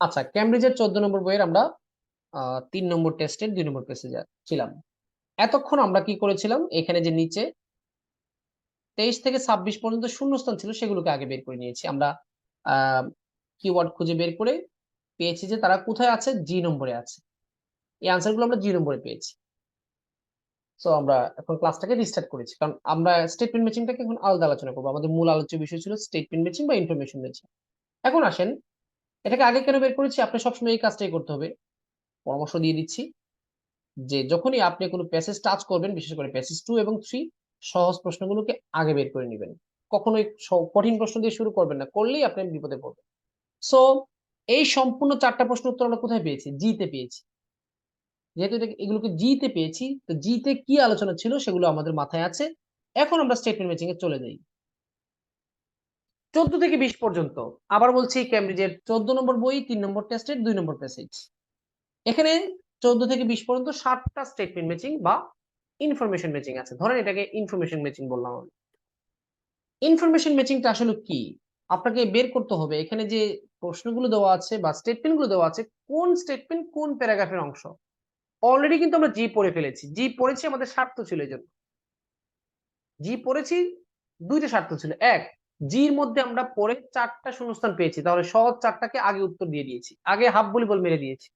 আচ্ছা, ক্যামব্রিজের 14 নম্বর বইয়ের আমরা 3 নম্বর টেস্টের 2 নম্বর পেজে ছিলাম। এতক্ষণ আমরা কি করেছিলাম, এখানে যে নিচে 23 থেকে 26 পর্যন্ত শূন্যস্থান ছিল সেগুলোকে আগে বের করে নিয়েছি আমরা। কিওয়ার্ড খুঁজে বের করে পেয়েছি যে তারা কোথায় আছে, জি নম্বরে আছে। এই আনসার গুলো আমরা জি নম্বরে পেয়েছি। সো আমরা এখন ক্লাসটাকে রিস্টার্ট করেছি, কারণ আমরা স্টেটমেন্ট ম্যাচিংটাকে এখন আলাদা আলোচনা করবো। আমাদের মূল আলোচ্য বিষয় ছিল স্টেটমেন্ট ম্যাচিং বা ইনফরমেশন ম্যাচিং। এখন আসেন, এটাকে আগে কেন বের করেছি, আপনি সবসময় এই কাজটাই করতে হবে। পরামর্শ দিয়ে দিচ্ছি যে যখনই আপনি কোনো প্যাসেজ টাচ করবেন, বিশেষ করে প্যাসেজ 2 এবং 3, সহজ প্রশ্নগুলোকে আগে বের করে নেবেন। কখনোই কঠিন প্রশ্ন দিয়ে শুরু করবেন না, করলেই আপনি বিপদে পড়বেন। সো এই সম্পূর্ণ 4টা প্রশ্ন উত্তর আমরা কোথায় পেয়েছি, জি তে পেয়েছি। যেহেতু এগুলোকে জি তে পেয়েছি, তো জি তে কি আলোচনা ছিল সেগুলো আমাদের মাথায় আছে। এখন আমরা স্টেটমেন্ট ম্যাচিং এ চলে যাই। 14 থেকে 20 পর্যন্ত, আবার বলছি, ক্যামব্রিজের 14 নম্বর বই, 3 নম্বর টেস্টের 2 নম্বর প্যাসেজ। এখানে 14 থেকে 20 পর্যন্ত 7টা স্টেটমেন্ট ম্যাচিং বা ইনফরমেশন ম্যাচিং আছে। ধরেন এটাকে ইনফরমেশন ম্যাচিং বললাম আমি। ইনফরমেশন ম্যাচিংটা আসলে কি, আপনাকে বের করতে হবে এখানে যে প্রশ্নগুলো দেওয়া আছে বা স্টেটমেন্ট গুলো দেওয়া আছে, কোন স্টেটমেন্ট কোন প্যারাগ্রাফের অংশ। অলরেডি কিন্তু আমরা জি পড়ে ফেলেছি, জি পড়েছি, আমাদের স্বার্থ ছিল এই জন্য জি পড়েছি। দুইটা স্বার্থ ছিল, এক, জির মধ্যে আমরা পড়ে 4টা শূন্যস্থান পেয়েছি, তাহলে সহজ 4টাকে আগে উত্তর দিয়ে দিয়েছি, আগে হাফ বলি বল মেরে দিয়েছি।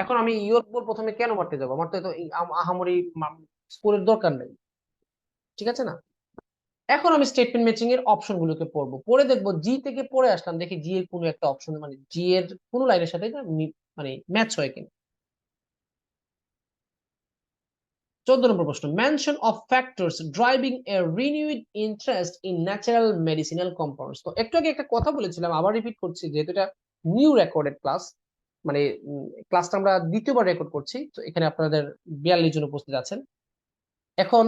এখন আমি ইয়র্ক বল প্রথমে কেন মারতে যাবো, আমার তো এত আহামরি স্কোরের দরকার নেই, ঠিক আছে না। এখন আমি স্টেটমেন্ট ম্যাচিং এর অপশন গুলোকে পড়বো, পড়ে দেখবো জি থেকে পড়ে আসলাম, দেখি জি এর কোনো একটা অপশন, মানে জি এর কোনো লাইনের সাথে এটা মানে ম্যাচ হয় কিনা। 14 নম্বর প্রশ্ন, mention of factors driving A renewed interest in natural medicinal compounds. তো একটু আগে একটা কথা বলেছিলাম, আবার রিপিট করছি, যেহেতু এটা নিউ রেকর্ডেড ক্লাস, মানে ক্লাসটা আমরা দ্বিতীয়বার রেকর্ড করছি, তো এখানে আপনাদের 42 জন উপস্থিত আছেন। এখন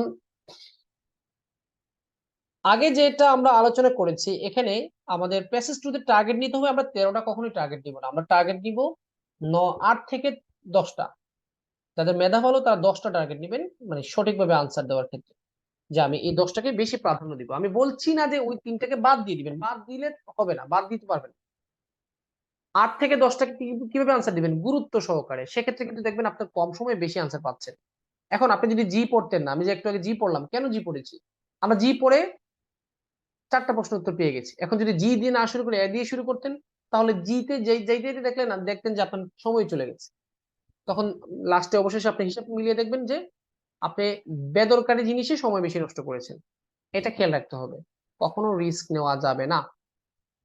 আগে যেটা আমরা আলোচনা করেছি, এখানে আমাদের প্যাসেজ 2 তে টার্গেট নিতে হবে। আমরা 13টা কখনোই টার্গেট নিব না, আমরা টার্গেট নিব 8 থেকে 10টা। যাদের মেধা ভালো তারা 10টা টার্গেট নেবেন, মানে সঠিকভাবে আনসার দেওয়ার ক্ষেত্রে, যে আমি এই 10টাকে বেশি প্রাধান্য দিব। আমি বলছি না যে ওই 3টাকে বাদ দিয়ে দিবেন, বাদ দিলে হবে না, বাদ দিতে পারবেন। 8 থেকে 10টাকে কিভাবে আনসার দিবেন, গুরুত্ব সহকারে, সেক্ষেত্রে কিন্তু দেখবেন আপনার কম সময়ে বেশি আনসার পাচ্ছেন। এখন আপনি যদি জি পড়তেন না, আমি যে একটু আগে জি পড়লাম, কেন জি পড়েছি, আমরা জি পড়ে 4টা প্রশ্ন উত্তর পেয়ে গেছি। এখন যদি জি দিয়ে না শুরু করে এ দিয়ে শুরু করতেন, তাহলে জিতে যাইতে দেখলেন না, দেখতেন যে আপনার সময় চলে গেছে। তখন লাস্টে অবশেষে আপনি হিসাব মিলিয়ে দেখবেন যে আপনি বেদরকারি জিনিসে সময় বেশি নষ্ট করেছেন। এটা খেয়াল রাখতে হবে, কখনো রিস্ক নেওয়া যাবে না।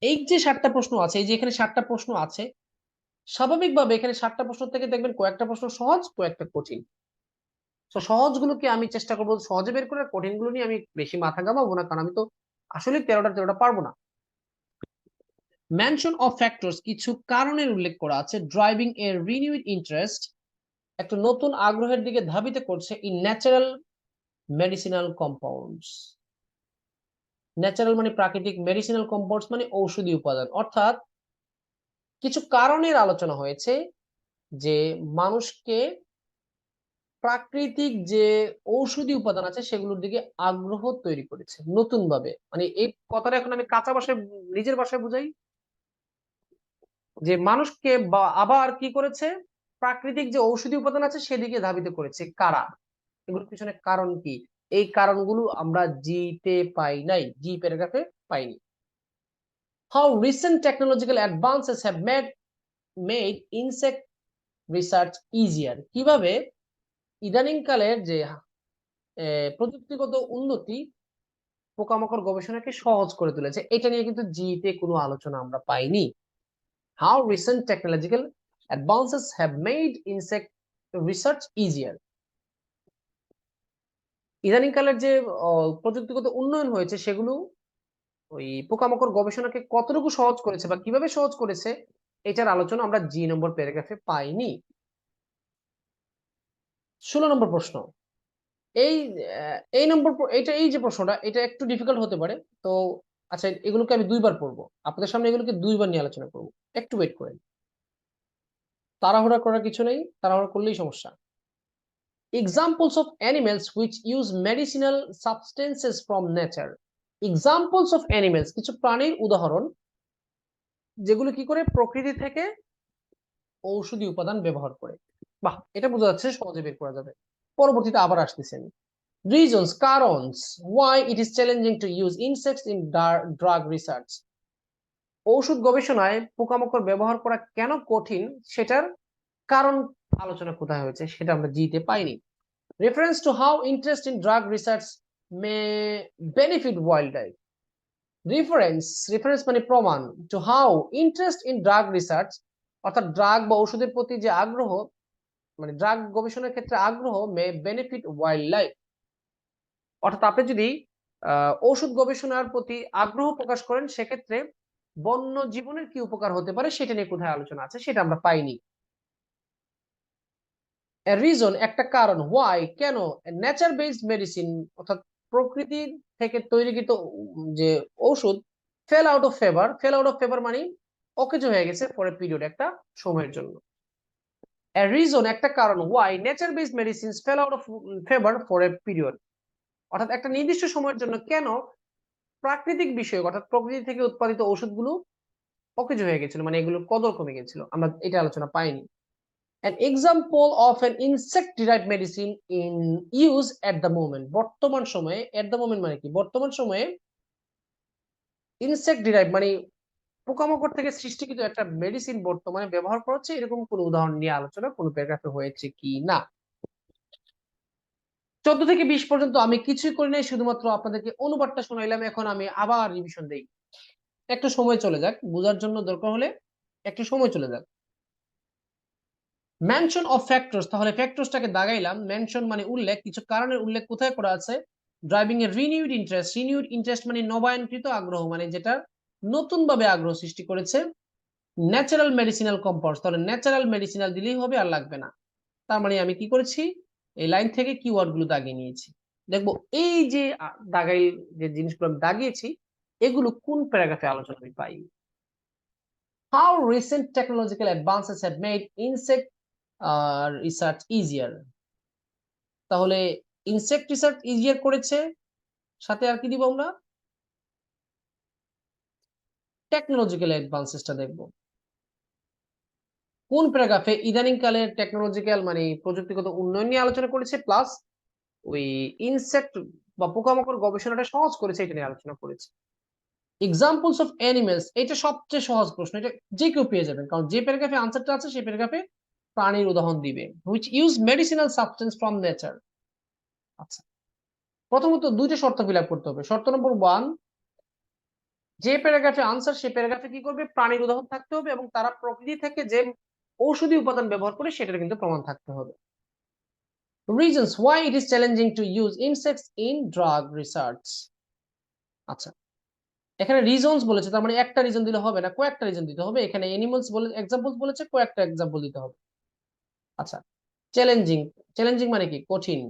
এই যে 7টা প্রশ্ন আছে, এই যে এখানে 7টা প্রশ্ন আছে, স্বাভাবিকভাবে এখানে 7টা প্রশ্ন থেকে দেখবেন কয়েকটা প্রশ্ন সহজ, কয়েকটা কঠিন। তো সহজ গুলোকে আমি চেষ্টা করবো সহজে বের করে, কঠিন গুলো নিয়ে আমি বেশি মাথা ঘামাবো না, কারণ আমি তো আসলে 13টা পারবো না। মেনশন অফ ফ্যাক্টরস, কিছু কারণের উল্লেখ করা আছে, ড্রাইভিং এ রিনিউড ইন্টারেস্ট, একটা নতুন আগ্রহের দিকে ধাবিত করছে, in natural medicinal compounds. Natural মানে প্রাকৃতিক, মেডিসিনাল কম্পাউন্ডস মানে ঔষধি উপাদান। অর্থাৎ কিছু কারণের আলোচনা হয়েছে যে মানুষকে প্রাকৃতিক যে ঔষধি উপাদান আছে সেগুলোর দিকে আগ্রহ তৈরি করেছে নতুন ভাবে। মানে এই কথাটা এখন আমি কাঁচা ভাষায়, নিজের ভাষায় বুঝাই, যে মানুষকে আবার কি করেছে, প্রাকৃতিক যে ঔষধি উপাদান আছে সেদিকে ধাবিত করেছে। কারা, এগুলোর পিছনে কারণ কি, এই কারণগুলো আমরা জিতে পাই নাই, জি প্যারাগ্রাফে পাইনি। How recent technological advances have made insect research easier, কিভাবে ইদানিং কালের যে প্রযুক্তিগত উন্নতি পোকামাকড় গবেষণাকে সহজ করে তুলেছে, এটা নিয়ে কিন্তু জিতে কোনো আলোচনা আমরা পাইনি। How recent technological advances have made insect research easier, ইদানিং কালের যে প্রযুক্তিগত উন্নয়ন হয়েছে সেগুলো ওই পোকামাকড় গবেষণাকে কতটুকু সহজ করেছে বা কিভাবে সহজ করেছে, এটার আলোচনা আমরা জি নম্বর প্যারাগ্রাফে পাইনি। 16 নম্বর প্রশ্ন, এই এই নম্বর এই যে প্রশ্নটা, এটা একটু ডিফিকাল্ট হতে পারে। তো আচ্ছা, এগুলোকে আমি 2বার পড়বো, আপনাদের সামনে এগুলোকে 2বার নিয়ে আলোচনা করবো, একটু ওয়েট করেন, তাড়াহুড়া করার কিছু নেই, তাড়াহুড়া করলেই সমস্যা। Examples of animals which use medicinal substances from nature. Examples of animals, কিছু প্রাণীর উদাহরণ যেগুলো কি করে প্রকৃতি থেকে ঔষধি উপাদান ব্যবহার করে। বাহ, এটা বোঝা যাচ্ছে সহজে বের করা যাবে। পরবর্তীতে আবার আসতেছেন reasons, কারণস, why it is challenging to use insects in drug research. ঔষধ গবেষণায় পোকামাকড় ব্যবহার করা কেন কঠিন সেটার কারণ আলোচনা কোথায় হয়েছে সেটা আমরা জিতে পাইনি। Reference to how interest in drug research may benefit wildlife. Reference মানে প্রমাণ, to how interest in drug research অর্থাৎ ড্রাগ বা ঔষধের প্রতি যে আগ্রহ, মানে ড্রাগ গবেষণার ক্ষেত্রে আগ্রহ মে বেনিফিট ওয়াইল্ড লাইফ। অর্থাৎ আপনি যদি ঔষধ গবেষণার প্রতি আগ্রহ প্রকাশ করেন সেক্ষেত্রে বন্য জীবনের কি উপকার হতে পারে সেটা নিয়ে কোথায় আলোচনা আছে সেটা আমরা পাইনি। রিজন একটা কারণ, হোয়াই কেন, নেচার বেসড মেডিসিন অর্থাৎ প্রকৃতি থেকে তৈরিকৃত যে ঔষধ ফেল আউট অফ ফেভার মানে অকেজ হয়ে গেছে ফর এ পিরিয়ড একটা সময়ের জন্য। রিজন একটা কারণ, why nature based medicine fell out of favour for a period অর্থাৎ একটা নির্দিষ্ট সময়ের জন্য কেন প্রাকৃতিক বিষয় অর্থাৎ প্রকৃতি থেকে উৎপাদিত ঔষধগুলো অকেজ হয়ে গেছিল, মানে এগুলোর কদর কমে গেছিল, আমরা এটা আলোচনা পাইনি। An example of an insect derived medicine in use at the moment, বর্তমান সময়ে, at the moment মানে কি, বর্তমান সময়ে ইনসেক্ট ডিরাইভ মানে পোকামাকড় থেকে সৃষ্টিকৃত একটা মেডিসিন বর্তমানে ব্যবহার করা হচ্ছে এরকম কোন উদাহরণ নিয়ে আলোচনা কোন প্যারাগ্রাফে হয়েছে কি না। 14 থেকে 20 পর্যন্ত আমি কিছুই করি নাই, শুধুমাত্র আপনাদেরকে অনুবাদটা শোনাইলাম। এখন আমি আবার রিভিশন দেই, একটু সময় চলে যাক, বোঝার জন্য দরকার হলে একটু সময় চলে যাক। মেনশন অফ ফ্যাক্টরস, তাহলে ফ্যাক্টরসটাকে দাগাইলাম। মেনশন মানে উল্লেখ, কিছু কারণের উল্লেখ কোথায় করা আছে। ড্রাইভিং এ রিনিউড ইন্টারেস্ট মানে নবায়নকৃত আগ্রহ, মানে যেটা নতুন ভাবে আগ্রহ সৃষ্টি করেছে। ন্যাচারাল মেডিসিনাল কম্পাউন্ডস, তাহলে ন্যাচারাল মেডিসিনাল দিলেই হবে, আর লাগবে না। তার মানে আমি কি করেছি, এই লাইন থেকে কিওয়ার্ড গুলো দাগিয়ে নিয়েছি। দেখবো এই যে দাগাই যে জিনিসগুলো আমি দাগিয়েছি এগুলো কোন প্যারাগ্রাফে আলোচনা আমি পাই। How recent technological advances have made insect research easier, তাহলে ইনসেক্ট রিসার্চ ইজিয়ার করেছে, সাথে আর কি দিব আমরা, টেকনোলজিক্যাল অ্যাডভান্সেসটা দেখব। কোন প্যারাগ্রাফে ইদানিং কালের টেকনোলজিক্যাল মানে প্রযুক্তিগত উন্নয়ন নিয়ে আলোচনা করেছে, প্লাস ওই ইনসেক্ট বা পোকামাকড় গবেষণাটা সহজ করেছে এটা নিয়ে আলোচনা করেছে। এক্সাম্পলস অফ অ্যানিমেলস, এটা সবচেয়ে সহজ প্রশ্ন, এটা যে কেউ পেয়ে যাবেন, কারণ যে প্যারাগ্রাফে আনসারটা আছে সেই প্যারাগ্রাফে প্রাণীর উদাহরণ দিবে। Which use medicinal substance from nature. আচ্ছা, প্রথমত দুইটা শর্ত ফিল আপ করতে হবে। শর্ত নম্বর 1, যে প্যারাগ্রাফে আনসার সেই প্যারাগ্রাফে কি করবে, প্রাণীর উদাহরণ থাকতে হবে এবং তারা প্রকৃতি থেকে যে ঔষধি উপাদান ব্যবহার করে সেটার কিন্তু প্রমাণ থাকতে হবে। Reasons why it is challenging to use insects in drug research। আচ্ছা, এখানে রিজনস বলেছে, তার মানে একটা রিজন দিলে হবে না, কয়েকটা রিজন দিতে হবে। এখানে অ্যানিমালস বলে এক্সাম্পলস বলেছে, কয়েকটা এক্সাম্পল দিতে হবে। আচ্ছা, চ্যালেঞ্জিং, চ্যালেঞ্জিং মানে কি, কঠিন।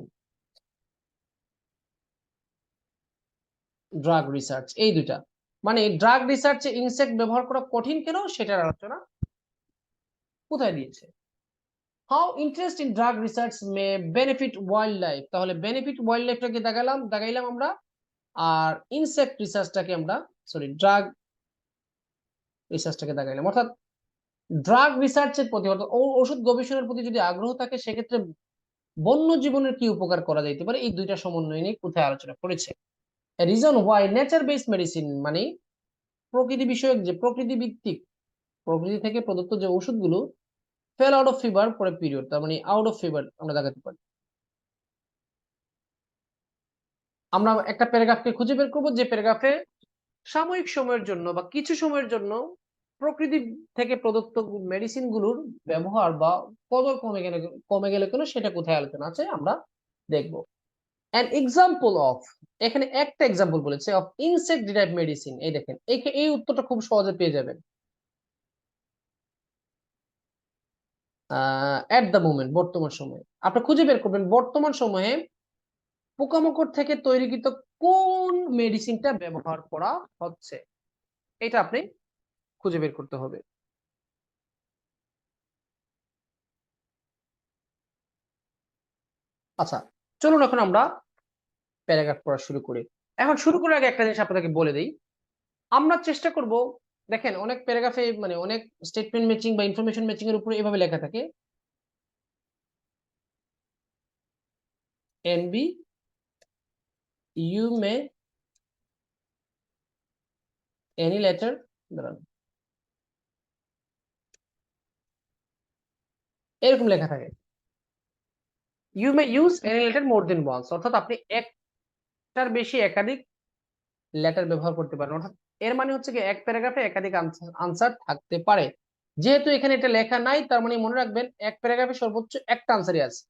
ড্রাগ রিসার্চ, এই দুইটা মানে ড্রাগ রিসার্চে ইনসেক্ট ব্যবহার করা কঠিন কেন সেটার আলোচনা কোথায় দিয়েছে। How interest in drug research may benefit wild life, তাহলে বেনিফিট ওয়াইল্ড লাইফটাকে দাগাইলাম আমরা, আর ইনসেক্ট রিসার্চটাকে আমরা, সরি ড্রাগ রিসার্চটাকে দাগাইলাম। অর্থাৎ ড্রাগ রিসার্চের প্রতি অর্থাৎ ওষুধ গবেষণার প্রতি যদি আগ্রহ থাকে সেক্ষেত্রে বন্য জীবনের কি উপকার করা যেতে পারে, এই দুইটা সমন্বয় নিয়ে কোথায় আলোচনা করেছে। Reason why nature based medicine মানে প্রকৃতি বিষয়ক যে প্রকৃতি ভিত্তিক প্রকৃতি থেকে প্রদত্ত যে ওষুধগুলো fail out of fever for a period, তার মানে আউট অফ ফিভার আমরা দেখাতে পারি। আমরা একটা প্যারাগ্রাফকে খুঁজে বের করবো যে প্যারাগ্রাফে সাময়িক সময়ের জন্য বা কিছু সময়ের জন্য প্রকৃতি থেকে প্রদত্ত মেডিসিন গুলোর ব্যবহার বা কদর কমে গেলে কেন সেটা কোথায় আলোচনা আছে আমরা দেখব। অ্যান এক্সাম্পল অফ, এখানে একটা এক্সাম্পল বলেছে অফ ইনসেক্ট ডিরাইভ মেডিসিন, এই দেখেন এই উত্তরটা খুব সহজে পেয়ে যাবেন। এট দ্য মোমেন্ট, বর্তমান সময়ে আপনি খুঁজে বের করবেন বর্তমান সময়ে পোকামাকড় থেকে তৈরিকৃত কোন মেডিসিনটা ব্যবহার করা হচ্ছে, এটা আপনি খুঁজে বের করতে হবে। আচ্ছা, চলুন এখন আমরা প্যারাগ্রাফ পড়া শুরু করি। এখন শুরু করার আগে একটা জিনিস আপনাদেরকে বলে দিই, আমরা চেষ্টা করব দেখেন অনেক প্যারাগ্রাফে মানে অনেক স্টেটমেন্ট ম্যাচিং বা ইনফরমেশন ম্যাচিং এর উপরে এভাবে লেখা থাকে, NB you may any letter, দাঁড়ান, এরকম লেখা থাকে, you may use any letter more than once, অর্থাৎ আপনি একটার বেশি একাধিক লেটার ব্যবহার করতে পারেন, অর্থাৎ এর মানে হচ্ছে কি এক প্যারাগ্রাফে একাধিক আনসার থাকতে পারে। যেহেতু এখানে এটা লেখা নাই, তার মানে মনে রাখবেন এক প্যারাগ্রাফে সর্বোচ্চ একটা আনসারই আছে।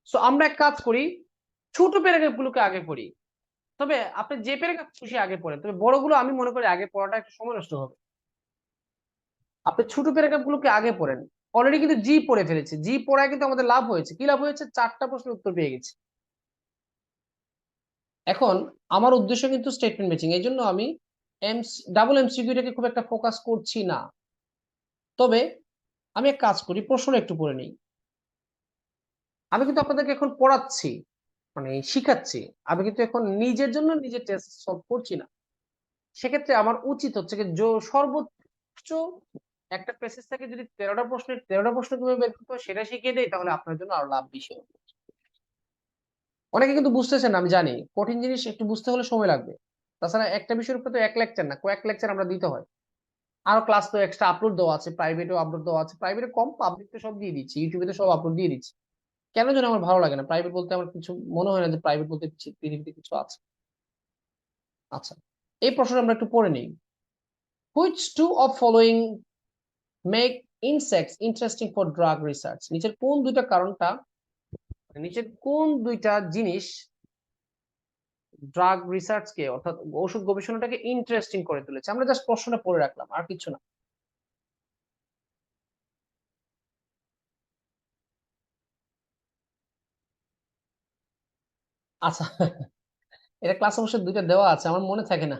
সো আমরা এক কাজ করি, ছোট প্যারাগ্রাফ গুলোকে আগে পড়ি। তবে আপনি যে প্যারাগ্রাফ খুশি আগে পড়েন, তবে বড়গুলো আমি মনে করি আগে পড়াটা একটু সময় নষ্ট হবে। আপনি ছোট প্যারাগ্রাফ গুলোকে আগে পড়েন। অলরেডি কিন্তু জি পড়ে ফেলেছি, জি পড়ায় কিন্তু আমাদের লাভ হয়েছে। কি লাভ হয়েছে? 4টা প্রশ্নের উত্তর পেয়ে গেছি। এখন আমার উদ্দেশ্য কিন্তু স্টেটমেন্ট ম্যাচিং, এই জন্য আমি ডাবল এমসিকিউটাকে খুব একটা ফোকাস করছি না। তবে আমি এক কাজ করি, প্রশ্নটা একটু পড়ে নিই। আমি কিন্তু আপনাদেরকে এখন পড়াচ্ছি, মানে শিখাচ্ছি। আমি কিন্তু এখন নিজের জন্য নিজে টেস্ট সলভ করছি না। সেক্ষেত্রে আমার উচিত হচ্ছে কি সর্বোচ্চ একটা প্যাসেজ থেকে যদি 13টা প্রশ্ন কিভাবে বের করতে হয় সেটা শিখিয়ে দেয়, তাহলে আপনার জন্য আরো লাভ বেশি হবে। অনেকে কিন্তু বুঝতেছেন না, আমি জানি কঠিন জিনিস একটু বুঝতে হলে সময় লাগবে। তাছাড়া একটা বিষয়ের উপর তো এক লেকচার না, কয়েক লেকচার আমরা দিতে হয়। আরো ক্লাস তো এক্সট্রা আপলোড দেওয়া আছে, প্রাইভেটেও আপলোড দেওয়া আছে, প্রাইভেটে কম, পাবলিক তো সব দিয়ে দিচ্ছি, ইউটিউবে তো সব আপলোড দিয়ে দিচ্ছি। কেন যেন আমার ভালো লাগে না প্রাইভেট বলতে, আমার কিছু মনে হয় না যে প্রাইভেট বলতে পৃথিবীতে কিছু আছে। আচ্ছা, এই প্রশ্নটা আমরা একটু পড়ে নিই। Which two of following make insects interesting for drug research? নিচের কোন দুইটা জিনিস ড্রাগ রিসার্চ কে, অর্থাৎ ওষুধ গবেষণাটাকে ইন্টারেস্টিং করে তুলেছে? আমরা জাস্ট প্রশ্নটা পড়ে রাখলাম, আর কিছু না। আচ্ছা, এটা ক্লাস অবশ্য দুইটা দেওয়া আছে, আমার মনে থাকে না।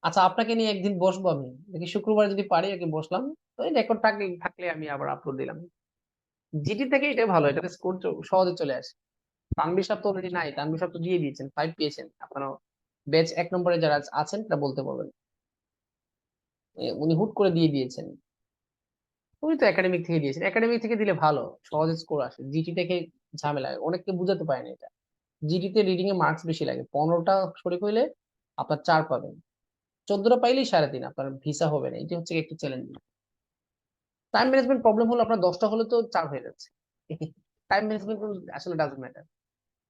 আচ্ছা, আপনাকে নিয়ে একদিন বসবো আমি, দেখি শুক্রবার যদি পারি আর কি, বসলাম, তো এই রেকর্ড থাকলে আমি আবার আপলোড দিলাম। জিটি থেকে এটা ভালো, এটাতে স্কোর সহজে চলে আসে। তানভীর সাহেব তো অলরেডি নাই, তানভীর সাহেব তো দিয়ে দিয়েছেন, 5 পেয়েছেন। আপনারা ব্যাচ 1 নম্বরে যারা আছেন তারা বলতে পারবেন, উনি হুট করে দিয়ে দিয়েছেন। উনি তো একাডেমিক থেকে দিয়েছেন, একাডেমিক থেকে দিলে ভালো, সহজে স্কোর আসে। জিটি থেকে ঝামেলা, অনেককে বুঝাতে পারে না এটা। জিটিতে রিডিং এ মার্কস বেশি লাগে, 15টা সঠিক হইলে আপনার 4 পাবেন, 14টা পাইলেই 3.5, আপনার ভিসা হবে না। এটা হচ্ছে একটু চ্যালেঞ্জ। টাইম ম্যানেজমেন্ট প্রবলেম হলো, আপনার 10টা হলে তো 4 হয়ে যাচ্ছে। টাইম ম্যানেজমেন্ট আসলে ডাজন্ট ম্যাটার।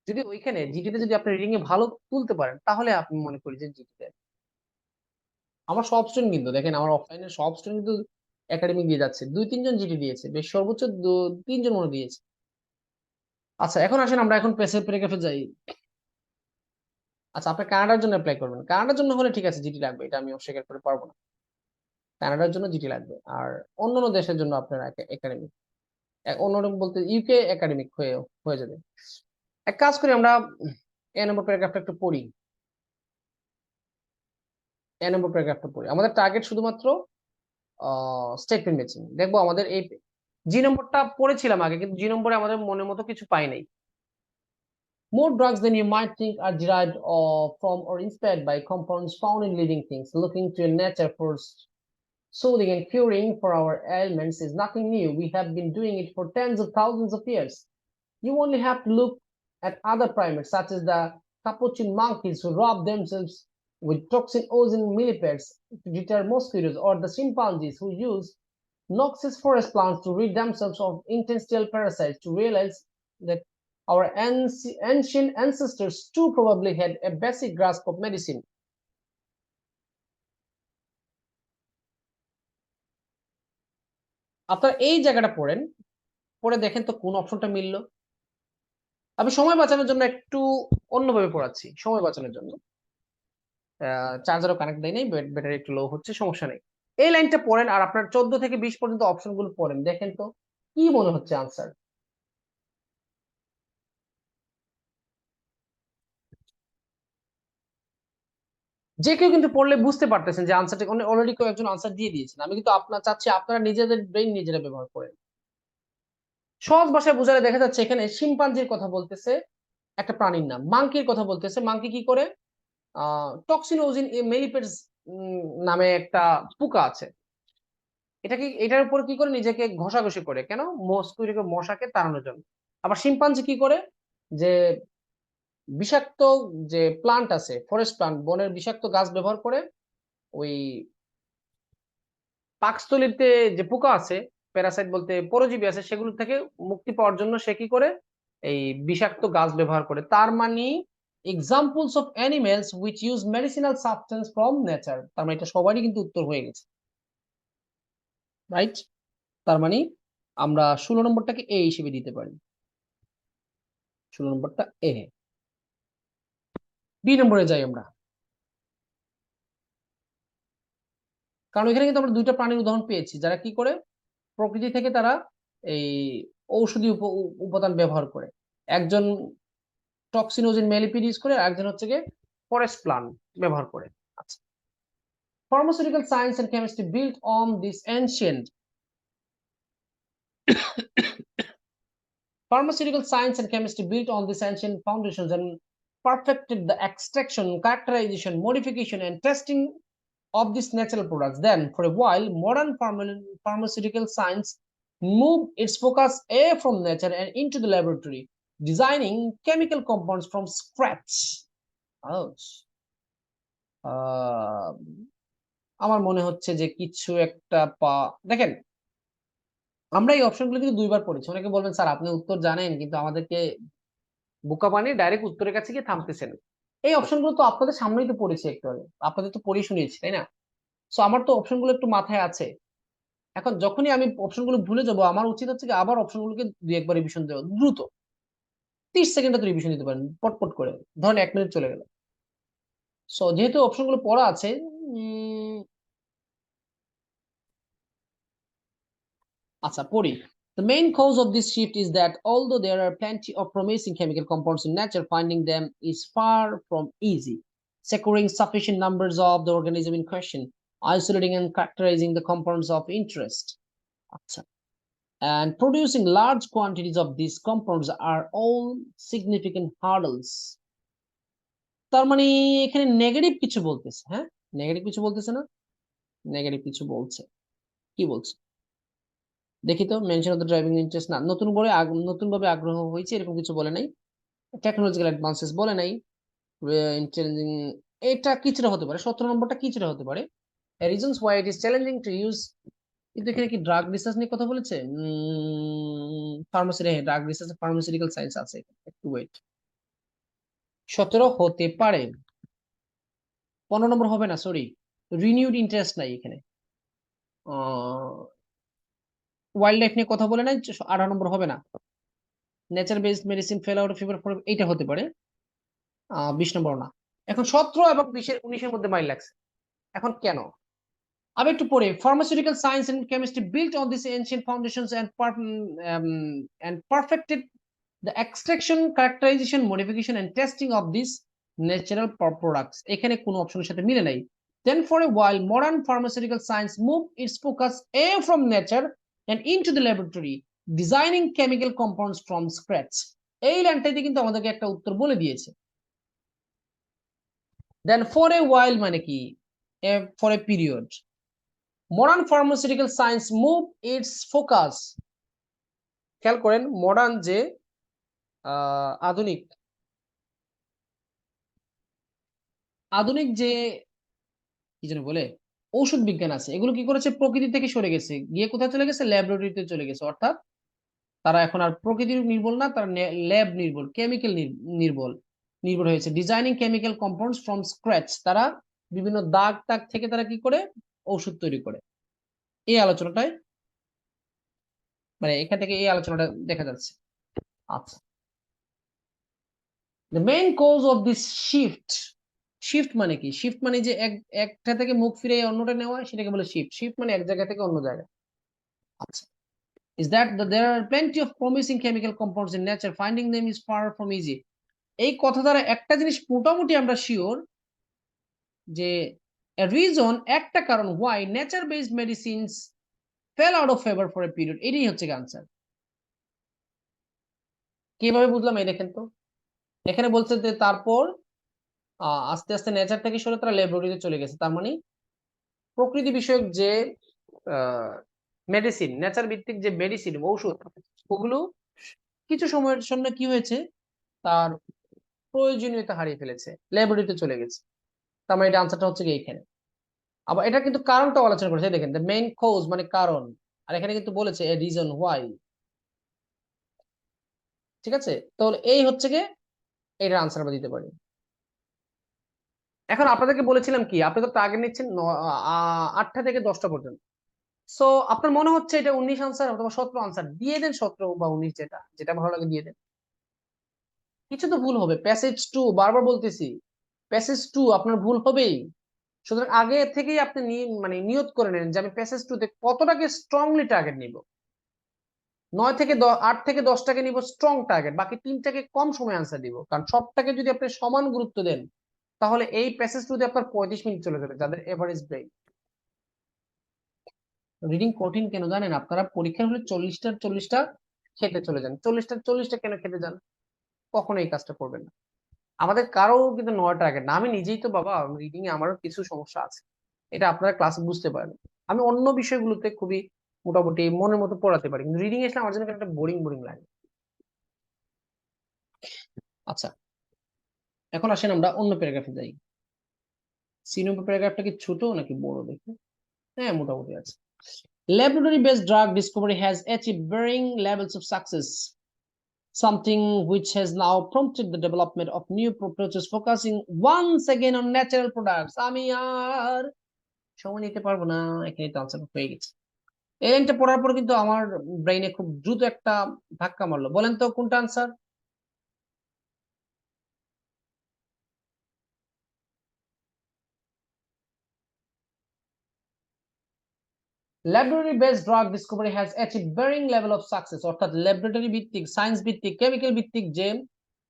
যদি ওইখানে জিটিতে যদি আপনি রিডিং এ ভালো তুলতে পারেন, তাহলে আপনি মনে করি যে জিটিতে। আমার সব স্টুডেন্ট কিন্তু দেখেন, আমার অফলাইনে সব স্টুডেন্ট কিন্তু একাডেমিক দিয়ে যাচ্ছে, 2-3 জন জিটি দিয়েছে, বেশ সর্বোচ্চ 3 জন মনে দিয়েছে। আচ্ছা, এখন আসেন আমরা এখন প্যারাগ্রাফে যাই। আচ্ছা, আপনি কানাডার জন্য অ্যাপ্লাই করবেন, কানাডার জন্য হলে ঠিক আছে, জিটি লাগবে, এটা আমি অস্বীকার করে পারবো না। কানাডার জন্য জিটি লাগবে, আর অন্যান্য দেশের জন্য আপনার একাডেমিক, অন্যরকম বলতে ইউকে একাডেমিক হয়ে হয়ে যাবে। এক কাজ করি আমরা, নম্বর প্যারাগ্রাফটা একটু পড়ি। নম্বর প্যারাগ্রাফটা পড়ি। আমাদের টার্গেট শুধুমাত্র স্টেটমেন্ট ম্যাচিং। দেখবো আমাদের এই জি নম্বরটা পড়েছিলাম আগে, কিন্তু জি নম্বরে আমাদের মনের মতো কিছু পাই নাই। More drugs than you might think are derived from or inspired by compounds found in living things. Looking to nature for soothing and curing for our ailments is nothing new. We have been doing it for tens of thousands of years. You only have to look at other primates, such as the capuchin monkeys who rub themselves with toxin ozone millipedes to deter mosquitoes, or the chimpanzees who use noxious forest plants to rid themselves of intestinal parasites, to realize that our ancient ancestors too probably had a basic grasp of medicine. আপনারা এই জায়গাটা পড়েন, পড়ে দেখেন তো কোন অপশনটা মিলল। আমি সময় বাঁচানোর জন্য একটু অন্যভাবে পড়াচ্ছি, সময় বাঁচানোর জন্য। চার্জারও কানেক্ট দেয় নাই, ব্যাটারি একটু লো হচ্ছে, সমস্যা নেই। এই লাইনটা পড়েন, আর আপনার 14 থেকে 20 পর্যন্ত অপশন গুলো পড়েন, দেখেন তো কি মনে হচ্ছে আনসার। যে কেউ কিন্তু পড়লে বুঝতে পারতেছেন যে আনসারটা অলরেডি কেউ একজন আনসার দিয়ে দিয়েছেন। আমি কিন্তু আপনার চাচ্ছি আপনারা নিজেদের ব্রেইন নিজেরা ব্যবহার করেন। সহজ ভাষায় বোঝালে দেখা যাচ্ছে এখানে শিম্পাঞ্জির কথা বলতেছে, একটা প্রাণীর নাম। মাংকির কথা বলতেছে, মাংকি কি করে? টক্সিনোজিন মেলিপেটস নামে একটা পোকা আছে। এটার উপর কি করে নিজেকে ঘষাঘষি করে, কেন? মস্কুইটোকে, মশাকে তাড়ানোর জন্য। আবার শিম্পাঞ্জি কি করে, যে বিষাক্ত যে প্লান্ট আছে, ফরেস্ট প্লান্ট, বনের বিষাক্ত গাছ ব্যবহার করে ওই পাকস্থলীতে যে পোকা আছে, প্যারাসাইট বলতে পরজীবী আছে, সেগুলো থেকে মুক্তি পাওয়ার জন্য সে কি করে, এই বিষাক্ত গাছ ব্যবহার করে। তার মানে examples of animals which use medicinal substance from nature. তার মানে এটা সবারই কিন্তু উত্তর হয়ে গেছে, রাইট? তার মানে আমরা 16 নম্বরটাকে এ হিসেবে দিতে পারি। 16 নম্বরটা এ। বি নম্বরে যাই আমরা, কারণ এখানে কিন্তু আমরা দুইটা প্রাণীর উদাহরণ পেয়েছি যারা কি করে প্রকৃতি থেকে তারা এই ঔষধি উপাদান ব্যবহার করে। একজন টক্সিনোজেন মেলিপিড ইউজ করে, আর একজন হচ্ছে গিয়ে ফরেস্ট প্লান্ট ব্যবহার করে। আচ্ছা, pharmaceutical science and chemistry built on this ancient Pharmaceutical science and chemistry built on these ancient foundations and perfected the extraction, characterization, modification, and testing of these natural products. Then, for a while, modern pharmaceutical science moved its focus away from nature and into the laboratory, designing chemical compounds from scratch. Oh. আমার মনে হচ্ছে যে কিছু একটা দেখেন, আমরা এই অপশনগুলো কিন্তু দুইবার পড়েছি। অনেকে বলবেন স্যার আপনি উত্তর জানেন কিন্তু আমাদেরকে বোকা বানিয়ে ডাইরেক্ট উত্তরের কাছে গিয়ে থামতেছেন। এই অপশনগুলো তো আপনাদের সামনেই তো পড়েছি একটু আগে, আপনাদের তো পড়ে শুনিয়েছি, তাই না? সো আমার তো অপশনগুলো একটু মাথায় আছে। এখন যখনই আমি অপশনগুলো ভুলে যাব, আমার উচিত হচ্ছে কি আবার অপশনগুলোকে দুই একবার রিভিশন দেওয়া দ্রুত। 30 সেকেন্ডে তো রিভিশন দিতে পারেন পটপট করে, ধরেন 1 মিনিট চলে গেল। সো যেহেতু অপশনগুলো পড়া আছে, আচ্ছা পড়ি। The main cause of this shift is that although there are plenty of promising chemical compounds in nature, finding them is far from easy. Securing sufficient numbers of the organism in question, isolating and characterizing the compounds of interest, আচ্ছা, and producing large quantities of these compounds are all significant hurdles. তার মানে এখানে negative কিছু বলতেছে, হ্যাঁ? Negative কিছু বলতেছে না? নেগেটিভ কিছু বলছে। কি বলছে দেখি তো। Mention of the driving interest না, নতুন ভাবে আগ্রহ হয়েছে এরকম কিছু বলে নাই। টেকনোলজিক্যাল অ্যাডভান্সেস বলে নাই। চ্যালেঞ্জিং, এটা কিছুটা হতে পারে। 17 নম্বরটা কিছুটা হতে পারে। Reasons why it is challenging to use, কিন্তু এখানে কি ড্রাগ রিসার্চ নিয়ে কথা বলেছে? ফার্মাসি, হ্যাঁ ড্রাগ রিসার্চ ফার্মাসিউটিক্যাল সায়েন্স আছে, একটু ওয়েট। 17 হতে পারে, 15 নম্বর হবে না, সরি। রিনিউড ইন্টারেস্ট নাই এখানে। ওয়াইল্ড লাইফ নিয়ে কথা বলে নাই, 18 নম্বর হবে না। Nature based medicine fell out of fever for, এইটা হতে পারে। 20 নম্বর না। এখন 17 এবং 19-এর মধ্যে মাইল লাগছে। এখন কেন? আমি একটু পড়ি। Pharmaceutical science and chemistry built on this ancient foundations and perfected the extraction, characterization, modification and testing of these natural products. এখানে কোন অপশনের সাথে মিলে নাই। Then for a while modern pharmaceutical science moved its focus away from nature and into the laboratory, designing chemical compounds from scratch. এই লাইনটাতে কিন্তু আমাদেরকে একটা উত্তর বলে দিয়েছে। Then for a while মানে কি, for a period, modern pharmaceutical science moved its focus, খেয়াল করেন মডার্ন যে আধুনিক আধুনিক যে কি যেন বলে ঔষধ বিজ্ঞান আছে, এগুলো কি করেছে, প্রকৃতি থেকে সরে গেছে, গিয়ে কোথায় চলে গেছে, ল্যাবরেটরিতে চলে গেছে। অর্থাৎ তারা এখন আর প্রকৃতির নির্ভর না, তারা ল্যাব নির্ভর, কেমিক্যাল নির্ভর নির্ভর হয়েছে। Designing chemical compounds from scratch, তারা বিভিন্ন দাগ টাগ থেকে তারা কি করে ঔষধ তৈরি করে। এই আলোচনাটায় মানে এখান থেকে এই আলোচনাটা দেখা যাচ্ছে। আচ্ছা, the main cause of this shift, shift মানে কি? শিফট মানে যে একটা থেকে মুখ ফিরে অন্যটা নেওয়া, সেটাকে বলে শিফট। শিফট মানে এক জায়গা থেকে অন্য জায়গায়। আচ্ছা, is that there are plenty of promising chemical compounds in nature, finding them is far from easy. এই কথা দ্বারা একটা জিনিস মোটামুটি আমরা শিওর যে রিজন, একটা কারণ why nature based medicines fell out of favor for a period, এটাই হচ্ছে আনসার। কিভাবে বুঝলাম এই দেখেন তো, এখানে বলছে যে তারপর আস্তে আস্তে নেচার থেকে সরে তারা ল্যাবরেটরিতে চলে গেছে। তার মানে প্রকৃতি বিষয়ক যে মেডিসিন, নেচার ভিত্তিক যে মেডিসিন ঔষধ, ওগুলো কিছু সময়ের জন্য কি হয়েছে, তার প্রয়োজনীয়তা হারিয়ে ফেলেছে, ল্যাবরেটরিতে চলে গেছে। তার মানে এটা আনসারটা হচ্ছে কি এখানে। আবার এটা কিন্তু কারণটা আলোচনা করেছে, দেখেন দ্য মেইন কজ মানে কারণ, আর এখানে কিন্তু বলেছে এ রিজন হোয়াই। ঠিক আছে, তাহলে এই হচ্ছে কি এটার আনসার আমরা দিতে পারি। এখন আপনাদেরকে বলেছিলাম কি, আপনি তো টার্গেট নিচ্ছেন 8টা থেকে 10টা পর্যন্ত। সো আপনার মনে হচ্ছে এটা 19 আনসার অথবা 17 আনসার, দিয়ে দেন 17 বা 19, যেটা যেটা ভালো লাগে দিয়ে দেন। কিছু তো ভুল হবে, প্যাসেজ টু বারবার বলতেছি, প্যাসেজ টু আপনার ভুল হবেই। সুতরাং আগে থেকেই আপনি মানে নিয়ত করে নেন যে আমি প্যাসেজ টু তে কতটাকে স্ট্রংলি টার্গেট নিব। 8 থেকে 10টাকে নিব স্ট্রং টার্গেট, বাকি 3টাকে কম সময় আনসার দিব। কারণ সবটাকে যদি আপনি সমান গুরুত্ব দেন, তাহলে এই প্যাসেজ টু তে আপনার 35 মিনিট চলে যাবে যাদের এভারেজ ব্রেইন। রিডিং কঠিন কেন জানেন? আপনারা পরীক্ষার হলে 40টা খেতে চলে যান, 40টা কেন খেতে যান? কখনো এই কাজটা করবেন না। আমাদের কারো কিন্তু 9 টার্গেট না। আমি নিজেই তো বাবা, রিডিং এ আমারও কিছু সমস্যা আছে, এটা আপনারা ক্লাসে বুঝতে পারেন। আমি অন্য বিষয়গুলোতে খুবই মোটামুটি মনের মতো পড়াতে পারি, কিন্তু রিডিং এসে আমার জন্য একটা বোরিং বোরিং লাগে। আচ্ছা, এখন আসেন আমরা অন্য প্যারাগ্রাফে যাই। 3 নম্বর প্যারাগ্রাফটা কি ছোট নাকি বড় দেখি? হ্যাঁ, মোটামুটি আছে। Laboratory based drug discovery has achieved varying levels of success, something which has now prompted the development of new approaches focusing once again on natural products. আমি আর সময় নিতে পারবো না, এখানে তো আনসার হয়ে গেছে। এই লাইনটা পড়ার পর কিন্তু আমার ব্রেইনে খুব দ্রুত একটা ধাক্কা মারলো। বলেন তো কোনটা answer? Laboratory based drug Discovery has achieve varying level of success, অর্থাৎ ল্যাবরেটরি ভিত্তিক, সায়েন্স ভিত্তিক, কেমিক্যাল ভিত্তিক যে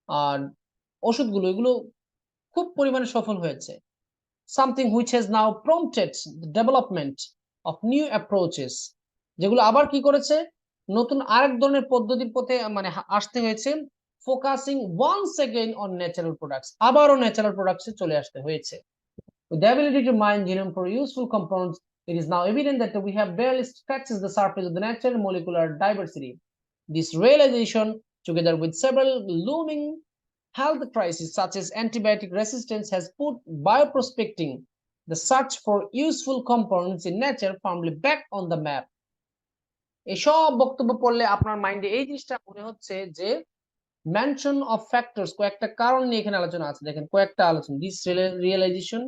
আহ, ওষুধগুলো, এগুলো খুব পরিমাণে সফল হয়েছে। Something which has now prompted the development of new approaches, যেগুলো আবার কি করেছে, নতুন আরেক ধরনের পদ্ধতির পথে মানে আসতে হয়েছে। Focusing once again on natural products, আবারও ন্যাচারাল প্রোডাক্টসে চলে আসতে হয়েছে। With the ability to mine genome for useful compounds, it is now evident that we have barely scratched the surface of the natural molecular diversity. This realization, together with several looming health crises such as antibiotic resistance, has put bioprospecting, the search for useful compounds in nature, firmly back on the map. এসব বক্তব্য পড়লে আপনার মাইন্ডে এই জিনিসটা মনে হচ্ছে যে মেনশন অফ ফ্যাক্টরস, কয়েকটা কারণ নিয়ে এখানে আলোচনা আছে। দেখেন কয়েকটা আলোচনা, দিস রিয়েলাইজেশন,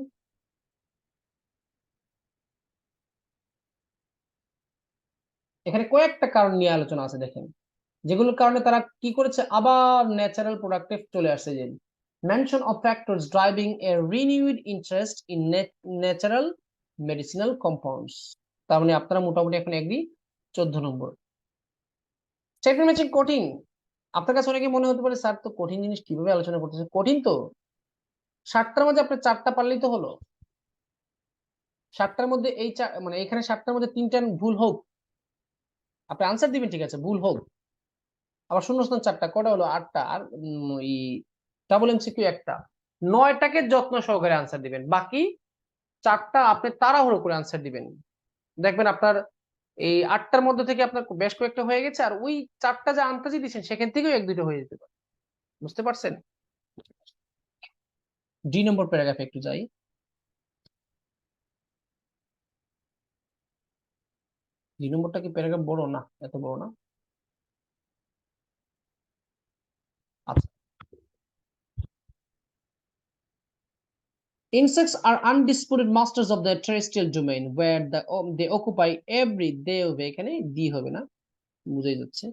এখানে কয়েকটা কারণ নিয়ে আলোচনা আছে দেখেন, যেগুলোর কারণে তারা কি করেছে, আবার ন্যাচারাল প্রোডাক্টে চলে আসছে। যে mention of factors driving A renewed interest in natural medicinal compounds. তার মানে আপনারা মোটামুটি এখন এগ্রি। 14 নম্বর, স্টেটমেন্ট ম্যাচিং কঠিন। আপনার কাছে অনেকে মনে হতে পারে স্যার তো কঠিন জিনিস কিভাবে আলোচনা করতেছে, কঠিন তো। 60টার মধ্যে আপনার 4টা পারলেই তো হলো। 60টার মধ্যে মানে এখানে 60টার মধ্যে 3টা ভুল হোক, আপনি আনসার দিবেন, ঠিক আছে, ভুল হোক। আবার শূন্যস্থান 4টা, কটা হলো 8টা, আর এই ডাবল এমসিকিউ একটা। 9টাকে যত্ন সহকারে আনসার দিবেন, বাকি 4টা আপনি তাড়াহুড়ো করে আনসার দিবেন। দেখবেন আপনার এই 8টার মধ্যে থেকে আপনার বেশ কয়েকটা হয়ে গেছে, আর ওই 4টা যে আনসার দিয়েছেন সেখান থেকেও 1-2টা হয়ে যেতে পারে। বুঝতে পারছেন? 2 নম্বর প্যারাগ্রাফে একটু যাই। 2 নম্বরটা কি প্যারাগ্রাফ বড় না? এত বড় না। আচ্ছা, insects are undisputed masters of their terrestrial domain where they occupy every day হবে, এখানে দি হবে না, বুঝাই যাচ্ছে।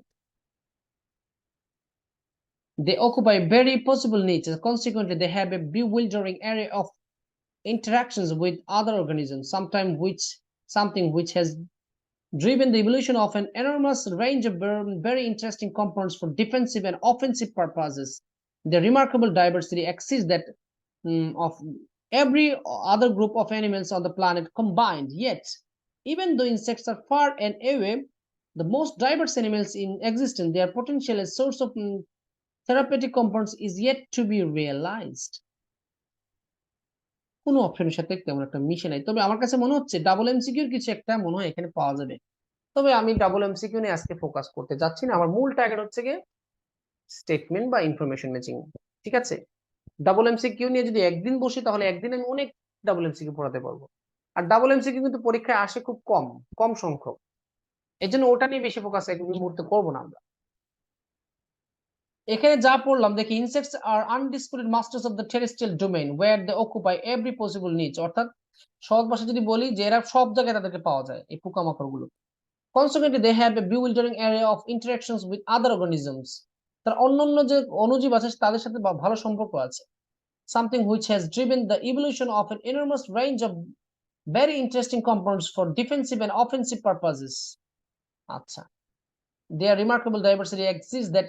They occupy very possible niches. Consequently, they have a bewildering array of interactions with other organisms, something which has driven the evolution of an enormous range of very interesting compounds for defensive and offensive purposes. The remarkable diversity exceeds that of every other group of animals on the planet combined. Yet, even though insects are far and away the most diverse animals in existence, their potential as source of therapeutic compounds is yet to be realized. কোনো অপশনের সাথে তেমন একটা মিশে নাই, তবে আমার কাছে মনে হচ্ছে ডাবল এমসিকিউর কিছু একটা মনে হয় এখানে পাওয়া যাবে। তবে আমি ডাবল এমসিকিউ নিয়ে আজকে ফোকাস করতে যাচ্ছি না, আমার মূল টার্গেট হচ্ছে গিয়ে স্টেটমেন্ট বা ইনফরমেশন ম্যাচিং। ঠিক আছে, ডাবল এমসিকিউ নিয়ে যদি একদিন বসি তাহলে একদিন আমি অনেক ডাবল এমসিকিউ পড়াতে পারবো। আর ডাবল এমসিকিউ কিন্তু পরীক্ষায় আসে খুব কম, কম সংখ্যক। এই জন্য ওটা নিয়ে বেশি ফোকাস এই মুহূর্তে করবো না আমরা। এখানে যা পড়লাম দেখি, insects are undisputed masters of the terrestrial domain where they occupy every possible niche, অর্থাৎ সহজ ভাষা যদি বলি যে এরা সব জায়গায় তাদেরকে পাওয়া যায় এই পোকামাকড় গুলো। Consequently they have a bewildering array of interactions with other organisms, তার অন্যান্য যে অণুজীব আছে তাদের সাথে ভালো সম্পর্ক আছে। Something which has driven the evolution of an enormous range of very interesting compounds for defensive and offensive purposes. আচ্ছা, their remarkable diversity exists that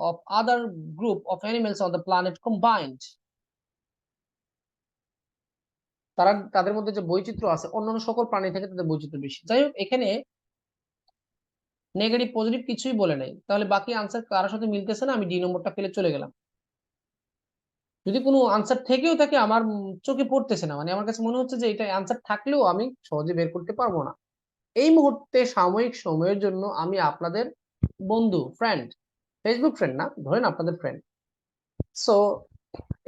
of other group of animals on the planet combined. তারা তাদের মধ্যে যে বৈচিত্র্য আছে অন্যান্য সকল প্রাণী থেকে তাদের বৈচিত্র্য বেশি। যাই হোক, এখানে নেগেটিভ পজিটিভ কিছুই বলে নাই, তাহলে বাকি আনসার কারোর সাথে মিলতেছে না, আমি ডি নম্বরটা ফেলে চলে গেলাম। যদি কোনো আনসার থেকেও থাকে আমার চোখে পড়তেছে না, মানে আমার কাছে মনে হচ্ছে যে এটা আনসার থাকলেও আমি সহজে বের করতে পারবো না। এই মুহূর্তে সাময়িক সময়ের জন্য আমি আপনাদের বন্ধু, ফ্রেন্ড, ফেসবুক ফ্রেন্ড না, ধরেন আপনাদের ফ্রেন্ড। সো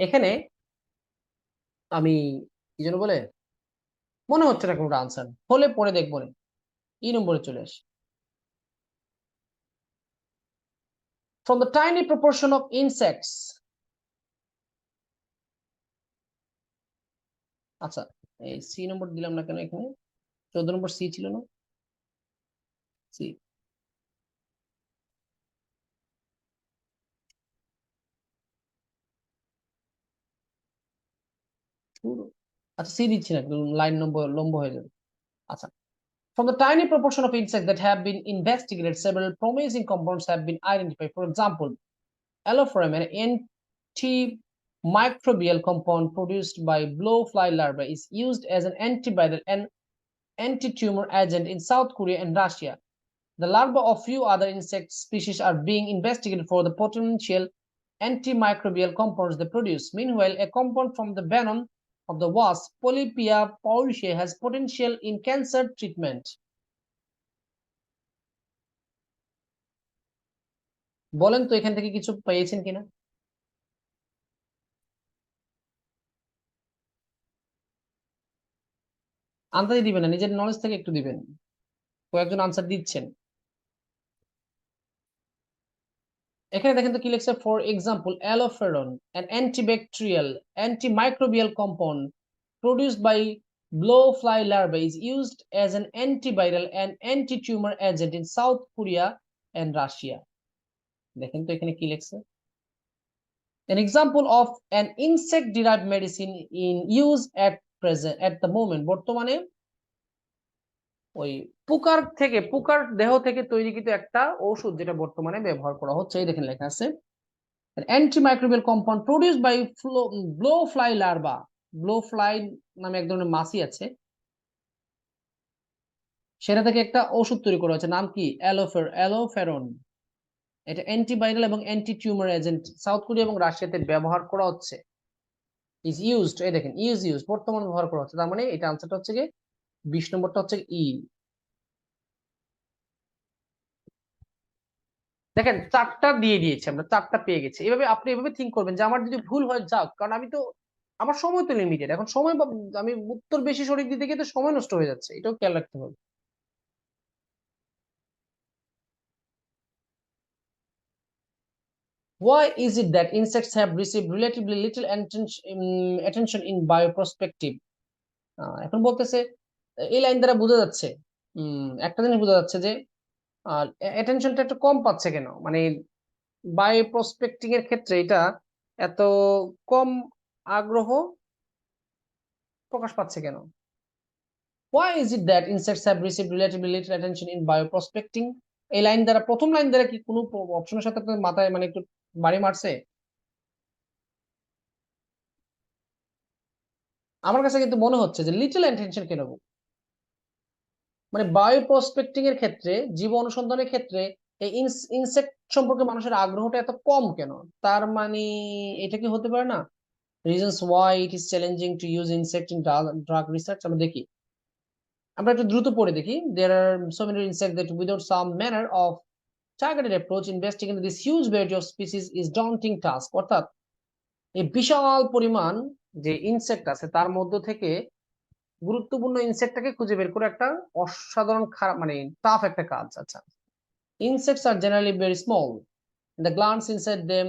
এখানে আমি কি যেন বলে, মনে হচ্ছে না কোনো আনসার, হলে পরে দেখবো না। ই নম্বরে চলে আসি। From the tiny proportion of insects, আচ্ছা এই সি নম্বর দিলাম না কেন, এখানে 14 নম্বর সি ছিল না, সি। আচ্ছা সি দিচ্ছি না, লাইন নম্বর লম্ব হয়ে যাবে। আচ্ছা, from the tiny proportion of insects that have been investigated, several promising compounds have been identified. For example, allophorem, an antimicrobial compound produced by blowfly larvae, is used as an antiviral and anti-tumor agent in South Korea and Russia. The larvae of few other insect species are being investigated for the potential antimicrobial compounds they produce. Meanwhile, a compound from the venom of the wasp, Polypia pauliaceae, has potential in cancer treatment. বলেন তো এখান থেকে কিছু পেয়েছেন কিনা। আন্দাজে দিবেন না, নিজের নলেজ থেকে একটু দিবেন। কয়েকজন আনসার দিচ্ছেন। এখানে দেখেন তো কি লিখছে, for example alloferon, an antibacterial antimicrobial compound produced by blowfly larvae, is used as an antiviral and anti-tumor agent in South Korea and Russia. দেখেন তো এখানে কি লিখছে, an example of an insect derived medicine in use at present at the moment, বর্তমানে ওই পোকার দেহ থেকে তৈরিকৃত একটা ঔষধ যেটা বর্তমানে ব্যবহার করা হচ্ছে। এই দেখেন লেখা আছে antimicrobial compound produced by blowfly larvae. Blowfly নামে এক ধরনের মাছি আছে, সেটা থেকে একটা ওষুধ তৈরি করা হচ্ছে, নাম কি অ্যালোফেরন। এটা অ্যান্টিভাইরাল এবং anti tumour agent south Korea এবং রাশিয়াতে ব্যবহার করা হচ্ছে। ইজ ইউজড, এই দেখেন ইউজ বর্তমানে ব্যবহার করা হচ্ছে, তার মানে এটা আনসারটা হচ্ছে কি 20 নম্বরটা হচ্ছে ই। দেখেন চারটা দিয়ে দিয়েছি আমরা, চারটা পেয়ে গেছি। এভাবে আপনি এভাবে থিঙ্ক করবেন যে আমার যদি ভুল হয় যাক, কারণ আমি তো, আমার সময় তো লিমিটেড, এখন সময় আমি উত্তর বেশি সঠিক দিতে গিয়ে তো সময় নষ্ট হয়ে যাচ্ছে, এটাও খেয়াল রাখতে হবে। Why is it that insects have received relatively little attention in bioprospective? এখন বলতেছে এই লাইন দ্বারা বোঝা যাচ্ছে, একটা জিনিস বোঝা যাচ্ছে যে অ্যাটেনশনটা একটু কম পাচ্ছে কেন, মানে বায়োপ্রসপেক্টিং এর ক্ষেত্রে এটা এত কম আগ্রহ প্রকাশ পাচ্ছে কেন। Why is it that insects have received relatively little attention in bioprospecting? এই লাইন দ্বারা, প্রথম লাইন দ্বারা কি কোনো অপশনের সাথে আপনার মাথায় মানে একটু বাড়ি মারছে? আমার কাছে কিন্তু মনে হচ্ছে যে লিটল অ্যাটেনশন কেন, মানে বায়োপ্রসপেক্টিং এর ক্ষেত্রে, জীব অনুসন্ধানের ক্ষেত্রে এই ইনসেক্ট সম্পর্কে মানুষের আগ্রহটা এত কম কেন, তার মানে এটা কি হতে পারে না reasons why it is challenging to use insect in drug research আমরা দেখি, আমরা একটু দ্রুত পড়ে দেখি। There are so many insects that without some manner of targeted approach investigating this huge variety of species is daunting task। অর্থাৎ এই বিশাল পরিমাণ যে ইনসেক্ট আছে তার মধ্য থেকে গুরুত্বপূর্ণ ইনসেক্টটাকে খুঁজে বের করে একটা অসাধারণ খারাপ মানে টাফ একটা কাজ। আচ্ছা, insects are generally very small. The glands inside them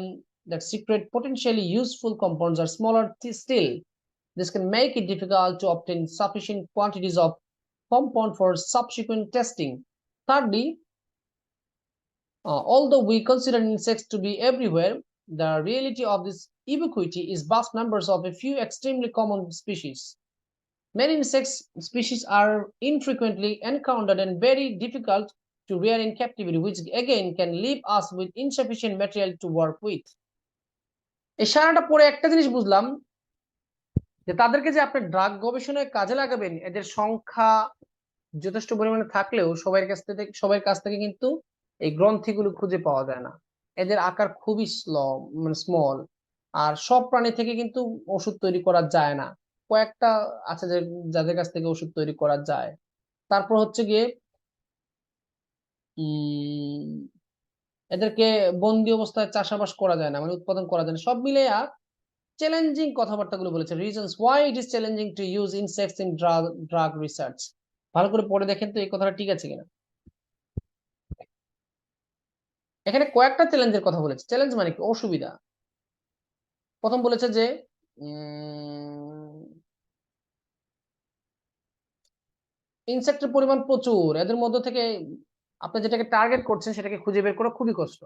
that secrete potentially useful compounds are smaller still. This can make it difficult to obtain sufficient quantities of compound for subsequent testing. Thirdly, although we consider insects to be everywhere, the reality of this ubiquity is vast numbers of a few extremely common species. Many insect species are infrequently encountered and very difficult to rear in captivity, which again can leave us with insufficient material to work with. এই সারাটা পরে একটা জিনিস বুঝলাম যে তাদেরকে যে আপনি ড্রাগ গবেষণায় কাজে লাগাবেন এদের সংখ্যা যথেষ্ট পরিমাণে থাকলেও সবার কাছ থেকে কিন্তু এই গ্রন্থিগুলো খুঁজে পাওয়া যায় না। এদের আকার খুবই মানে স্মল, আর সব প্রাণী থেকে কিন্তু ওষুধ তৈরি করা যায় না। কয়েকটা আছে যে যাদের কাছ থেকে ওষুধ তৈরি করা যায়। তারপর হচ্ছে গিয়ে এদেরকে বন্দি অবস্থায় চাষাবাস করা যায় না, মানে উৎপাদন করা যায় না। সব মিলে চ্যালেঞ্জিং কথাবার্তাগুলো বলেছে। Reasons why it is challenging to use insects in drug research. ভালো করে পড়ে দেখেন তো এই কথাটা ঠিক আছে কিনা। এখানে কয়েকটা চ্যালেঞ্জের কথা বলেছে। চ্যালেঞ্জ মানে কি? অসুবিধা। প্রথম বলেছে যে ইনসেক্টের পরিমাণ প্রচুর, এদের মধ্যে থেকে আপনি যেটাকে টার্গেট করছেন সেটাকে খুঁজে বের করা খুবই কষ্ট।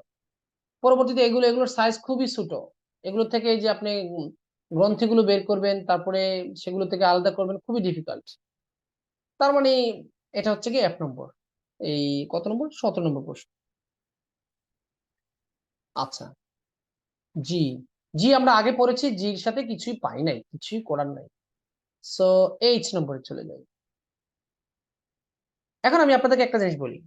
পরবর্তীতে এগুলোর সাইজ খুবই ছোট, এগুলো থেকে যে আপনি গ্রন্থিগুলো বের করবেন তারপরে সেগুলো থেকে আলাদা করবেন খুবই ডিফিকাল্ট। তার মানে এটা হচ্ছে কি 1 নম্বর। এই কত নম্বর? 17 নম্বর প্রশ্ন। আচ্ছা, জি জি আমরা আগে পড়েছি, জির সাথে কিছুই পাই নাই, কিছুই করার নাই। সো 8 নম্বরে চলে যাই। এখন আমি আপনাদেরকে একটা জিনিস বলি,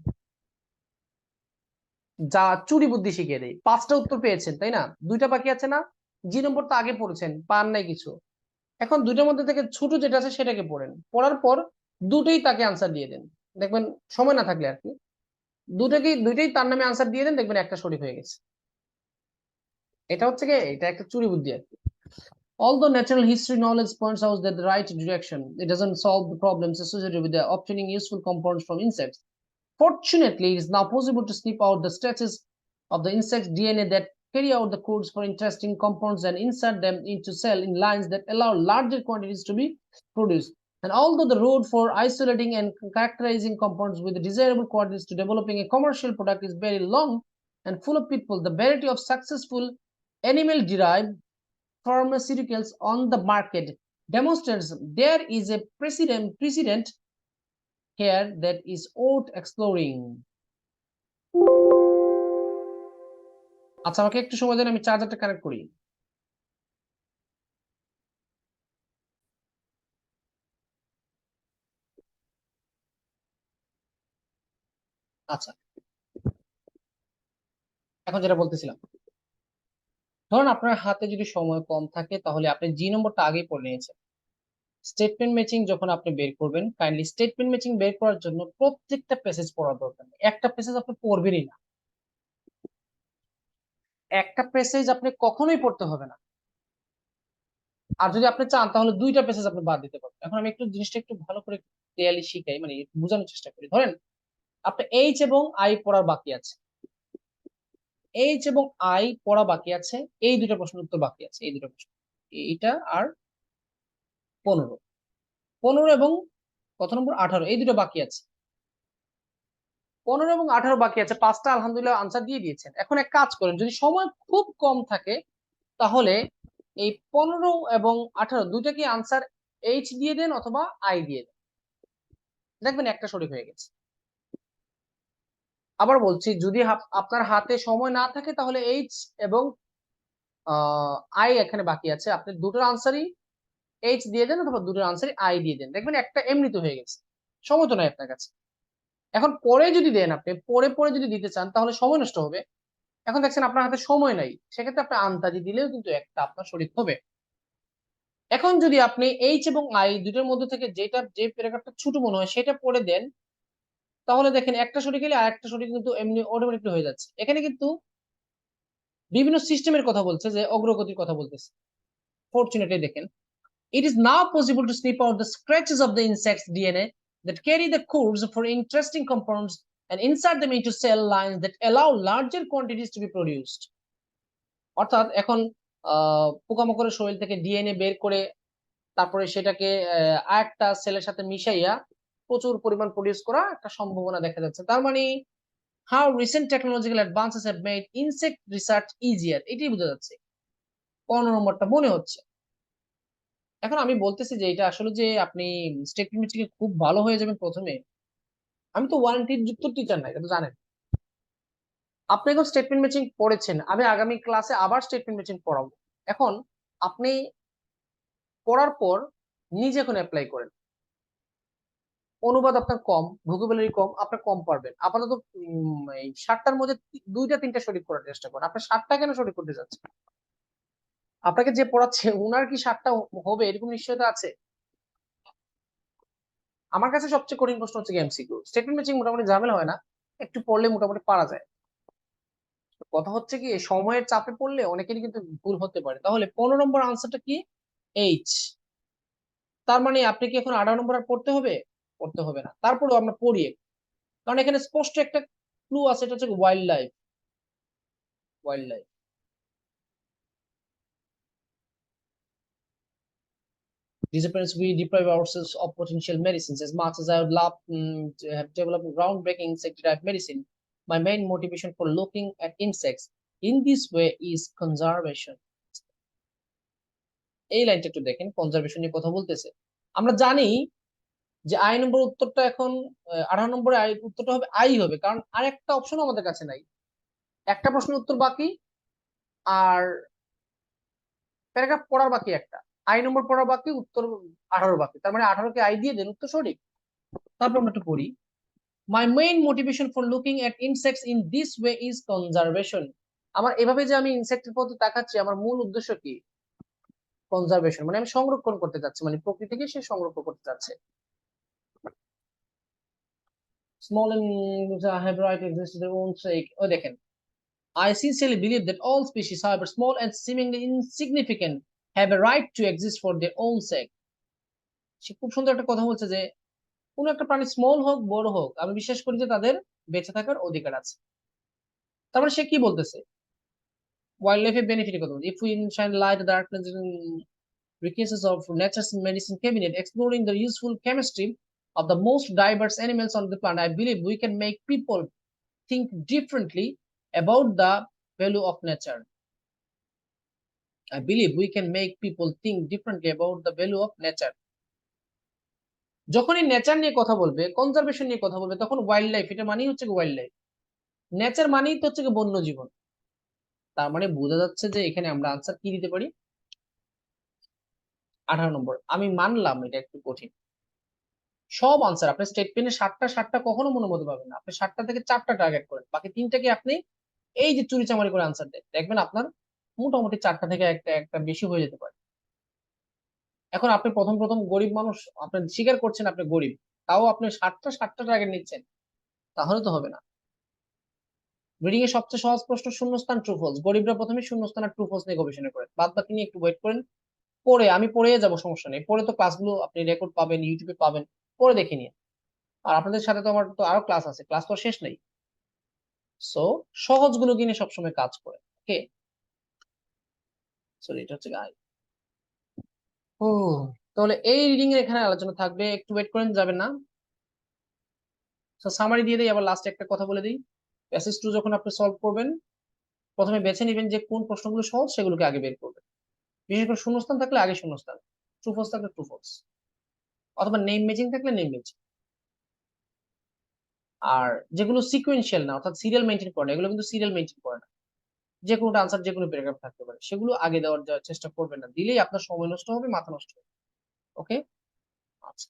যা চুরি বুদ্ধি শিখিয়ে দেয়। 5টা উত্তর পেয়েছেন তাই না? 2টা বাকি আছে না? জি নম্বর তো আগে পড়েছেন, পান নাই কিছু। এখন 2টার মধ্যে থেকে ছোট যেটা আছে সেটাকে পড়েন, পড়ার পর দুটোই তাকে আনসার দিয়ে দেন। দেখবেন সময় না থাকলে আর কি, দুইটাই তার নামে আনসার দিয়ে দেন, দেখবেন একটা সঠিক হয়ে গেছে। এটা হচ্ছে কি, এটা একটা চুরি বুদ্ধি আর কি। Although natural history knowledge points out that the right direction, it doesn't solve the problems associated with the obtaining useful compounds from insects. Fortunately, it is now possible to snip out the stretches of the insect DNA that carry out the codes for interesting compounds and insert them into cell in lines that allow larger quantities to be produced. And although the road for isolating and characterizing compounds with the desirable quantities to developing a commercial product is very long and full of pitfalls, the variety of successful animal-derived pharmaceuticals on the market demonstrates there is a precedent here that is worth exploring. আচ্ছা, আমাকে একটু সময় দেন, আমি চার্জারটা connect করি। আচ্ছা, এখন যেটা বলতেছিলাম, ধরুন আপনার হাতে যদি সময় কম থাকে তাহলে আপনি জি নম্বরটা আগেই পড়ে নিয়েছেন। স্টেটমেন্ট ম্যাচিং যখন আপনি বের করবেন, কাইন্ডলি স্টেটমেন্ট ম্যাচিং বের করার জন্য প্রত্যেকটা প্যাসেজ পড়ার দরকার নেই। একটা প্যাসেজ আপনি পড়বেনই না, একটা প্যাসেজ আপনি কখনোই পড়তে হবে না। আর যদি আপনি চান তাহলে 2টা প্যাসেজ আপনি বাদ দিতে পারবেন। এখন আমি একটু জিনিসটা একটু ভালো করে ক্লিয়ারলি শিখাই, মানে বোঝানোর চেষ্টা করি। ধরেন আপনার এইচ এবং আই পড়ার বাকি আছে, এইচ এবং আই পড়া বাকি আছে, এই 2টা প্রশ্নের উত্তর বাকি আছে, এই 2টা প্রশ্ন, এইটা আর 15। 15 এবং কত নম্বর? 18, এই 2টা বাকি আছে। 15 এবং 18 বাকি আছে, 5টা আলহামদুলিল্লাহ আনসার দিয়ে দিয়েছেন। এখন এক কাজ করেন, যদি সময় খুব কম থাকে তাহলে এই 15 এবং 18 দুইটাকে আনসার এইচ দিয়ে দেন অথবা আই দিয়ে দেন, দেখবেন একটা সঠিক হয়ে গেছে। আবার বলছি, যদি আপনার হাতে সময় না থাকে তাহলে এইচ এবং আই এখানে বাকি আছে, আপনি দুটোর আনসারই এইচ দিয়ে দেন অথবা দুটোর আনসারই আই দিয়ে দেন, দেখবেন একটা এমনিতে হয়ে গেছে। সময় তো নাই আপনার কাছে। এখন পরে যদি দেন, আপনি পরে পরে যদি দিতে চান তাহলে সময় নষ্ট হবে। এখন দেখছেন আপনার হাতে সময় নাই, সেক্ষেত্রে আপনি আন্দাজি দিলেও কিন্তু একটা আপনার সঠিক হবে। এখন যদি আপনি এইচ এবং আই দুটোর মধ্যে থেকে যে প্যারাগ্রাফটা ছোট মনে হয় সেটা পড়ে দেন, তাহলে দেখেন একটা সঠিক গেলে আরেকটা সঠিক কিন্তু এমনি অটোমেটিকলি হয়ে যাচ্ছে। এখানে কিন্তু বিভিন্ন সিস্টেমের কথা বলছে, যে অগ্রগতির কথা বলতেছে। ফরচুনেটলি দেখেন, it is now possible to snip out the scratches of the insect's DNA that carry the codes for interesting compounds and insert them into cell lines that allow larger quantities to be produced. অর্থাৎ এখন পোকামাকড়ের শরীর থেকে DNA বের করে তারপরে সেটাকে আরেকটা সেলের সাথে মিশাইয়া প্রচুর পরিমাণ প্রডিউস করা একটা সম্ভাবনা দেখা যাচ্ছে। তার মানে how recent technological advances have made insect research easier, এটাই বোঝা যাচ্ছে। 15 নম্বরটা মনে হচ্ছে। এখন আমি বলতেছি যে এটা আসলে যে আপনি স্টেটমেন্ট ম্যাচিং খুব ভালো হয়ে যাবেন প্রথমে, আমি তো ওয়ারেন্টি যুক্ত টিচার না, এটা তো জানেন। আপনি এখন স্টেটমেন্ট ম্যাচিং পড়েছেন, আমি আগামী ক্লাসে আবার স্টেটমেন্ট ম্যাচিং পড়াবো। এখন আপনি পড়ার পর নিজে এখন অ্যাপ্লাই করেন। অনুবাদ আপনার কম, ভোকাবুলারি কম, আপনার কম পারবেন। আপাতত এই 60টার মধ্যে 2টা 3টা সঠিক করার চেষ্টা করেন। আপনি 60টা কেন সঠিক করতে যাচ্ছেন? আপনাকে যে পড়াচ্ছে উনার কি 60টা হবে এরকম নিশ্চয়তা আছে? আমার কাছে সবচেয়ে কঠিন প্রশ্ন হচ্ছে এমসিকিউ। স্টেটমেন্ট ম্যাচিং মোটামুটি ঝামেলা হয় না, একটু পড়লে মোটামুটি পারা যায়। কথা হচ্ছে কি, সময়ের চাপে পড়লে অনেকেরই কিন্তু ভুল হতে পারে। তাহলে 15 নম্বর আনসারটা কি? এইচ। তার মানে আপনি কি এখন 18 নম্বর আর পড়তে হবে? পড়তে হবে না, তারপরেও আমরা পড়ি, কারণ এখানে স্পষ্ট একটা ক্লু আছে, এটা হচ্ছে wild life. Wild life disappearance, we deprive ourselves of potential medicines. As much as I would love to have developed groundbreaking insect-derived medicine, my main motivation for looking at insects in this way is conservation. এই লাইনটা একটু দেখেন, conservation নিয়ে কথা বলতেছে। আমরা জানি যে আই নম্বর উত্তরটা এখন 18 নম্বরে আই উত্তরটা হবে আই হবে, কারণ আরেকটা অপশন আমাদের কাছে নাই। একটা প্রশ্নের উত্তর বাকি, আর প্যারাগ্রাফ পড়ার বাকি একটা, আই নম্বর পড়ার বাকি, উত্তর 18 বাকি। তার মানে 18 কে আই দিয়ে দেন, উত্তর সঠিক। তারপর আমরা একটু পড়ি। My main motivation for looking at insects in this way is conservation. আমার এভাবে যে আমি ইনসেক্টের প্রতি তাকাচ্ছি, আমার মূল উদ্দেশ্য কি? কনজারভেশন, মানে আমি সংরক্ষণ করতে চাচ্ছি, মানে প্রকৃতিকে সে সংরক্ষণ করতে চাচ্ছে। Small and have right to exist to their own sake. ও দেখেন, I sincerely believe that all species, however small and seemingly insignificant, have a right to exist for their own sake. সে খুব সুন্দর একটা কথা বলছে যে কোন একটা প্রাণী স্মল হোক বড় হোক, আমি বিশ্বাস করি যে তাদের বেঁচে থাকার অধিকার আছে। তার মানে সে কি বলতেছে? ওয়াইল্ড লাইফের বেনিফিটের কথা বলছে। If we shine light the darkness and recesses of nature's medicine cabinet, exploring the useful chemistry of the most diverse animals on the planet, I believe we can make people think differently about the value of nature. I believe we can make people think differently about the value of nature. যখনই nature নিয়ে কথা বলবে, conservation নিয়ে কথা বলবে, তখন wild life, এটা মানেই হচ্ছে ওয়াইল্ড লাইফ। নেচার মানেই তো হচ্ছে বন্য জীবন। তার মানে বোঝা যাচ্ছে যে এখানে আমরা আনসার কি দিতে পারি? 18 নম্বর। আমি মানলাম এটা একটু কঠিন। সব আনসার আপনি স্টেটমেন্টে 60টা কখনো মনের মতো পাবেন না। আপনি 60টা থেকে 4টা টার্গেট করেন, বাকি 3টাকে আপনি এই যে চুরিচামারি করে আনসার দেন, দেখবেন আপনার মোটামুটি 4টা থেকে একটা একটা বেশি হয়ে যেতে পারে। এখন আপনি প্রথম গরিব মানুষ, আপনি স্বীকার করছেন আপনি গরিব, তাও আপনি 60টা টার্গেট নিচ্ছেন, তাহলে তো হবে না। রিডিং এর সবচেয়ে সহজ প্রশ্ন শূন্যস্থান ট্রু ফলস, গরিবরা প্রথমে শূন্যস্থান আর ট্রু ফলস নিয়ে গবেষণা করেন। বাদ বাকি নিয়ে একটু ওয়েট করেন। পরে আমি পড়ে যাব, সমস্যা নেই, পরে তো ক্লাসগুলো আপনি রেকর্ড পাবেন, ইউটিউবে পাবেন, পরে দেখে নিন। আর আপনাদের সাথে তো আমার তো আরো ক্লাস আছে, ক্লাস তো শেষ নেই। সো সহজ গুলো কিনে সবসময় কাজ করে। ওকে, সো এটা হচ্ছে গাই। ও, তাহলে এই রিডিং এর এখানে আলোচনা থাকবে, একটু ওয়েট করেন, যাবেন না। সো সামারি দিয়ে দিই, আবার লাস্টে একটা কথা বলে দিই। প্যাসেজ 2 যখন আপনি সলভ করবেন, প্রথমে বেছে নেবেন যে কোন প্রশ্নগুলো সহজ, সেগুলোকে আগে বের করবেন। বিশেষ করে শূন্যস্থান থাকলে আগে শূন্যস্থান, ট্রু ফলস থাকলে ট্রু ফলস, অথবা নেম ম্যাচিং থাকলে নেম ম্যাচিং। আর যেগুলো সিকোয়েন্সিয়াল না, অর্থাৎ সিরিয়াল মেনটেন করে না, এগুলো কিন্তু সিরিয়াল মেনটেন করে না, যে কোনোটা আনসার যে কোনো প্যারাগ্রাফ থাকতে পারে, সেগুলো আগে দেওয়ার চেষ্টা করবেন না, দিলেই আপনার সময় নষ্ট হবে, মাথা নষ্ট হবে। ওকে, আচ্ছা।